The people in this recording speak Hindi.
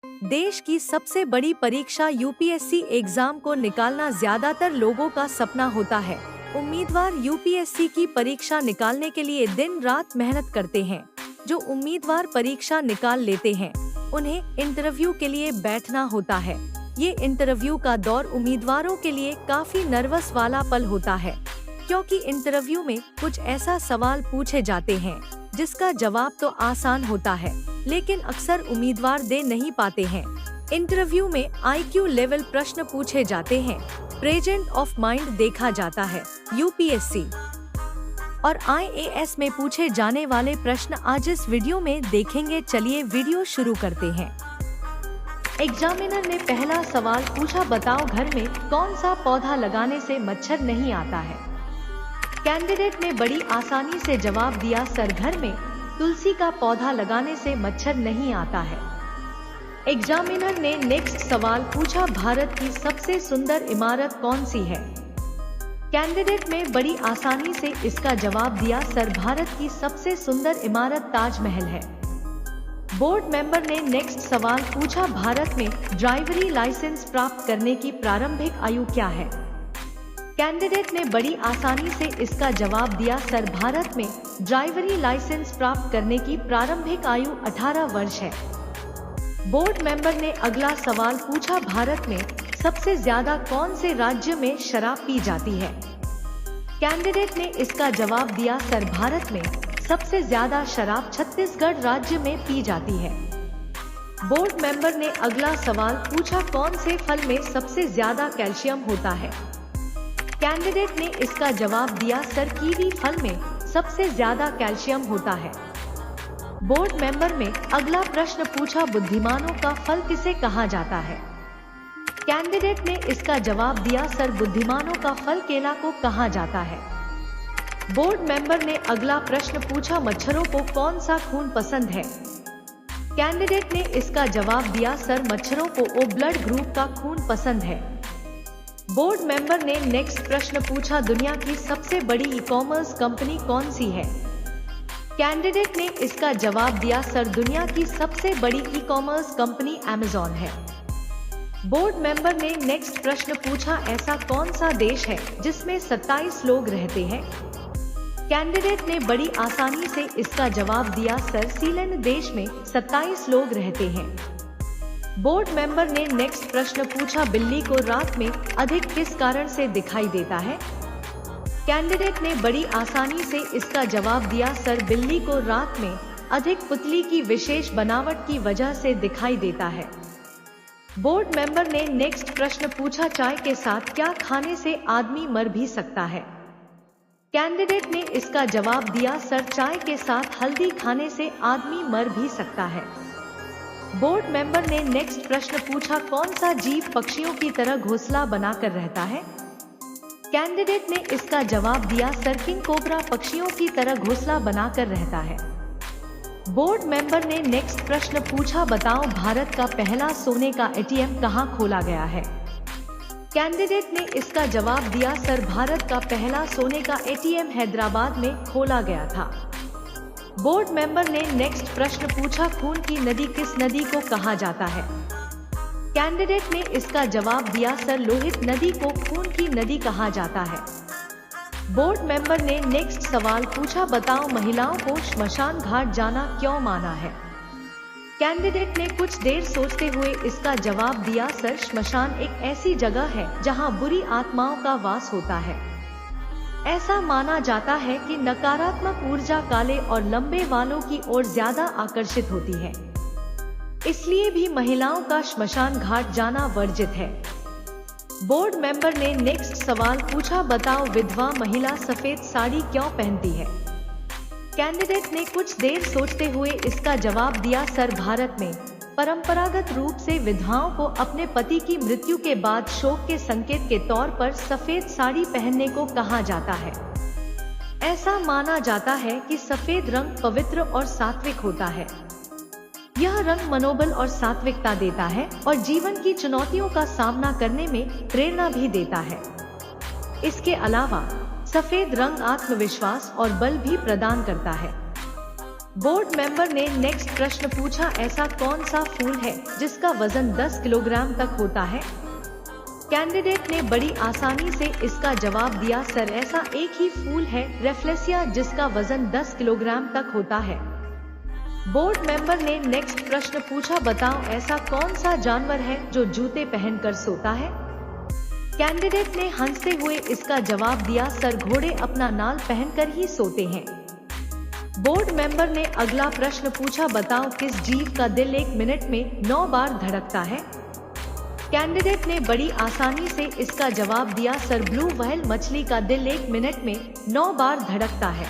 देश की सबसे बड़ी परीक्षा यूपीएससी एग्जाम को निकालना ज्यादातर लोगों का सपना होता है। उम्मीदवार यूपीएससी की परीक्षा निकालने के लिए दिन रात मेहनत करते हैं। जो उम्मीदवार परीक्षा निकाल लेते हैं, उन्हें इंटरव्यू के लिए बैठना होता है। ये इंटरव्यू का दौर उम्मीदवारों के लिए काफी नर्वस वाला पल होता है, क्योंकि इंटरव्यू में कुछ ऐसा सवाल पूछे जाते हैं जिसका जवाब तो आसान होता है, लेकिन अक्सर उम्मीदवार दे नहीं पाते हैं। इंटरव्यू में आईक्यू लेवल प्रश्न पूछे जाते हैं, प्रेजेंट ऑफ माइंड देखा जाता है। यूपीएससी और आईएएस में पूछे जाने वाले प्रश्न आज इस वीडियो में देखेंगे। चलिए वीडियो शुरू करते हैं। एग्जामिनर ने पहला सवाल पूछा, बताओ घर में कौन सा पौधा लगाने से मच्छर नहीं आता है। कैंडिडेट ने बड़ी आसानी से जवाब दिया, सर घर में तुलसी का पौधा लगाने से मच्छर नहीं आता है। एग्जामिनर ने नेक्स्ट सवाल पूछा, भारत की सबसे सुंदर इमारत कौन सी है। कैंडिडेट ने बड़ी आसानी से इसका जवाब दिया, सर भारत की सबसे सुंदर इमारत ताजमहल है। बोर्ड मेंबर ने नेक्स्ट सवाल पूछा, भारत में ड्राइवरी लाइसेंस प्राप्त करने की प्रारंभिक आयु क्या है। कैंडिडेट ने बड़ी आसानी से इसका जवाब दिया, सर भारत में ड्राइवरी लाइसेंस प्राप्त करने की प्रारंभिक आयु 18 वर्ष है। बोर्ड मेंबर ने अगला सवाल पूछा, भारत में सबसे ज्यादा कौन से राज्य में शराब पी जाती है। कैंडिडेट ने इसका जवाब दिया, सर भारत में सबसे ज्यादा शराब छत्तीसगढ़ राज्य में पी जाती है। बोर्ड मेंबर ने अगला सवाल पूछा, कौन से फल में सबसे ज्यादा कैल्शियम होता है। कैंडिडेट ने इसका जवाब दिया, सर कीवी फल में सबसे ज्यादा कैल्शियम होता है। बोर्ड मेंबर ने अगला प्रश्न पूछा, बुद्धिमानों का फल किसे कहा जाता है। कैंडिडेट ने इसका जवाब दिया, सर बुद्धिमानों का फल केला को कहा जाता है। बोर्ड मेंबर ने अगला प्रश्न पूछा, मच्छरों को कौन सा खून पसंद है। कैंडिडेट ने इसका जवाब दिया, सर मच्छरों को ओ ब्लड ग्रुप का खून पसंद है। बोर्ड मेंबर ने नेक्स्ट प्रश्न पूछा, दुनिया की सबसे बड़ी ई कॉमर्स कंपनी कौन सी है। कैंडिडेट ने इसका जवाब दिया, सर दुनिया की सबसे बड़ी ई कॉमर्स कंपनी अमेज़न है। बोर्ड मेंबर ने नेक्स्ट प्रश्न पूछा, ऐसा कौन सा देश है जिसमें 27 लोग रहते हैं। कैंडिडेट ने बड़ी आसानी से इसका जवाब दिया, सर सीलैंड देश में 27 लोग रहते हैं। बोर्ड मेंबर ने नेक्स्ट प्रश्न पूछा, बिल्ली को रात में अधिक किस कारण से दिखाई देता है। कैंडिडेट ने बड़ी आसानी से इसका जवाब दिया, सर बिल्ली को रात में अधिक पुतली की विशेष बनावट की वजह से दिखाई देता है। बोर्ड मेंबर ने नेक्स्ट प्रश्न पूछा, चाय के साथ क्या खाने से आदमी मर भी सकता है। कैंडिडेट ने इसका जवाब दिया, सर चाय के साथ हल्दी खाने से आदमी मर भी सकता है। बोर्ड मेंबर ने नेक्स्ट प्रश्न पूछा, कौन सा जीव पक्षियों की तरह घोंसला बनाकर रहता है। कैंडिडेट ने इसका जवाब दिया, सर किंग कोबरा पक्षियों की तरह घोंसला बनाकर रहता है। बोर्ड मेंबर ने नेक्स्ट प्रश्न पूछा, बताओ भारत का पहला सोने का एटीएम कहां खोला गया है। कैंडिडेट ने इसका जवाब दिया, सर भारत का पहला सोने का एटीएम हैदराबाद में खोला गया था। बोर्ड मेंबर ने नेक्स्ट प्रश्न पूछा, खून की नदी किस नदी को कहा जाता है। कैंडिडेट ने इसका जवाब दिया, सर लोहित नदी को खून की नदी कहा जाता है। बोर्ड मेंबर ने नेक्स्ट सवाल पूछा, बताओ महिलाओं को श्मशान घाट जाना क्यों माना है। कैंडिडेट ने कुछ देर सोचते हुए इसका जवाब दिया, सर श्मशान एक ऐसी जगह है जहां बुरी आत्माओं का वास होता है। ऐसा माना जाता है कि नकारात्मक ऊर्जा काले और लंबे बालों की ओर ज्यादा आकर्षित होती है, इसलिए भी महिलाओं का श्मशान घाट जाना वर्जित है। बोर्ड मेंबर ने नेक्स्ट सवाल पूछा, बताओ विधवा महिला सफेद साड़ी क्यों पहनती है। कैंडिडेट ने कुछ देर सोचते हुए इसका जवाब दिया, सर भारत में परंपरागत रूप से विधवाओं को अपने पति की मृत्यु के बाद शोक के संकेत के तौर पर सफेद साड़ी पहनने को कहा जाता है। ऐसा माना जाता है कि सफेद रंग पवित्र और सात्विक होता है। यह रंग मनोबल और सात्विकता देता है और जीवन की चुनौतियों का सामना करने में प्रेरणा भी देता है। इसके अलावा सफेद रंग आत्मविश्वास और बल भी प्रदान करता है। बोर्ड मेंबर ने नेक्स्ट प्रश्न पूछा, ऐसा कौन सा फूल है जिसका वजन 10 किलोग्राम तक होता है? कैंडिडेट ने बड़ी आसानी से इसका जवाब दिया, सर ऐसा एक ही फूल है, रेफ्लेसिया, जिसका वजन 10 किलोग्राम तक होता है। बोर्ड मेंबर ने नेक्स्ट प्रश्न पूछा, बताओ ऐसा कौन सा जानवर है जो जूते पहनकर सोता है? कैंडिडेट ने हंसते हुए इसका जवाब दिया, सर घोड़े अपना नाल पहनकर ही सोते हैं। बोर्ड मेंबर ने अगला प्रश्न पूछा, बताओ किस जीव का दिल 1 मिनट में 9 बार धड़कता है? कैंडिडेट ने बड़ी आसानी से इसका जवाब दिया, सर ब्लू व्हेल मछली का दिल 1 मिनट में 9 बार धड़कता है।